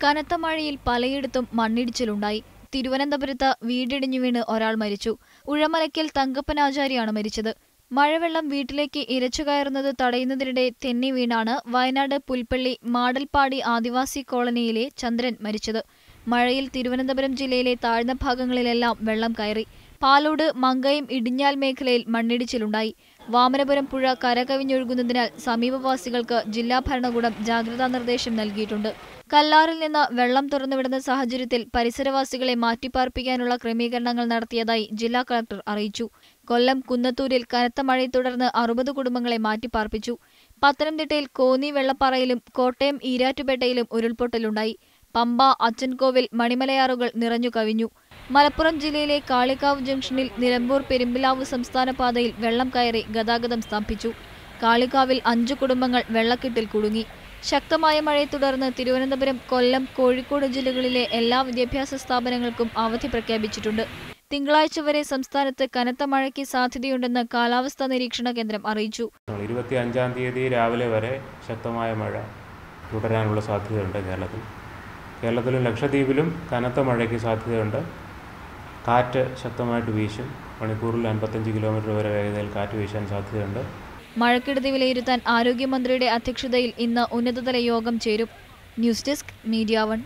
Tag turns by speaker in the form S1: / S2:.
S1: കനത്ത മഴയിൽ പലയിടത്തും മണ്ണിടിച്ചിലുണ്ടായി. തിരുവനന്തപുരത്ത് വീടിടിഞ്ഞു വീണ് ഒരാൾ മരിച്ചു. ഉഴമലയ്ക്കൽ തങ്കപ്പനാചാരിയാണ് മരിച്ചത്. മഴവെള്ളം വീട്ടിലേക്ക് ഇരച്ചുകയറുന്നത് തടയുന്നതിനിടെ തെന്നി വീണാണ് വയനാട് പുൽപ്പള്ളി മാടൽപ്പാടി ആദിവാസി കോളനിയിലെ ചന്ദ്രൻ മരിച്ചത്. മഴയിൽ തിരുവനന്തപുരം ജില്ലയിലെ താഴ്ന്ന ഭാഗങ്ങളിലെല്ലാം വെള്ളം കയറി. പാലോട്, മങ്കയം, ഇടിഞ്ഞാൽ മേഖലയിൽ മണ്ണിടിച്ചിലുണ്ടായി. വാമനപുരം പുഴ കരകവിഞ്ഞൊഴുകുന്നതിനാൽ സമീപവാസികൾക്ക് ജില്ലാ ഭരണകൂടം ജാഗ്രതാ നിർദ്ദേശം നൽകിയിട്ടുണ്ട്. കല്ലാറിൽ നിന്ന് വെള്ളം തുറന്നുവിടുന്ന സാഹചര്യത്തിൽ പരിസരവാസികളെ മാറ്റിപ്പാർപ്പിക്കാനുള്ള ക്രമീകരണങ്ങൾ നടത്തിയതായി ജില്ലാ കളക്ടർ അറിയിച്ചു. കൊല്ലം കുന്നത്തൂരിൽ കനത്ത മഴയെ തുടർന്ന് 60 കുടുംബങ്ങളെ മാറ്റിപ്പാർപ്പിച്ചു. പത്തനംതിട്ടയിൽ കോന്നി വെള്ളപ്പാറയിലും കോട്ടയം ഈരാറ്റുപേട്ടയിലും ഉരുൾപൊട്ടലുണ്ടായി. പമ്പ, അച്ചൻകോവിൽ, മണിമലയാറുകൾ നിറഞ്ഞു കവിഞ്ഞു. മലപ്പുറം ജില്ലയിലെ കാളികാവ് ജംഗ്ഷനിൽ നിലമ്പൂർ പെരുമ്പിലാവ് സംസ്ഥാന പാതയിൽ വെള്ളം കയറി ഗതാഗതം സ്തംഭിച്ചു. കാളികാവിൽ 5 കുടുംബങ്ങൾ വെള്ളക്കെട്ടിൽ കുടുങ്ങി. ശക്തമായ മഴയെ തുടർന്ന് തിരുവനന്തപുരം, കൊല്ലം, കോഴിക്കോട് ജില്ലകളിലെ എല്ലാ വിദ്യാഭ്യാസ സ്ഥാപനങ്ങൾക്കും അവധി പ്രഖ്യാപിച്ചിട്ടുണ്ട്. തിങ്കളാഴ്ച വരെ സംസ്ഥാനത്ത് കനത്ത മഴയ്ക്ക് സാധ്യതയുണ്ടെന്ന് കാലാവസ്ഥാ നിരീക്ഷണ കേന്ദ്രം അറിയിച്ചു.
S2: 25-ാം തീയതി രാവിലെ വരെ ശക്തമായ മഴ തുടരാനുള്ള സാധ്യതയുണ്ട്. കേരളത്തിലും ലക്ഷദ്വീപിലും കനത്ത മഴയ്ക്ക് സാധ്യതയുണ്ട്. കാറ്റ് ശക്തമായിട്ട് വീശും. മണിക്കൂറിൽ 55 കിലോമീറ്റർ വരെ വേഗതയിൽ കാറ്റ് വീശാൻ സാധ്യതയുണ്ട്.
S1: മഴക്കെടുതി വിലയിരുത്താൻ ആരോഗ്യമന്ത്രിയുടെ അധ്യക്ഷതയിൽ ഇന്ന് ഉന്നതതല യോഗം ചേരും. News desk, media 1.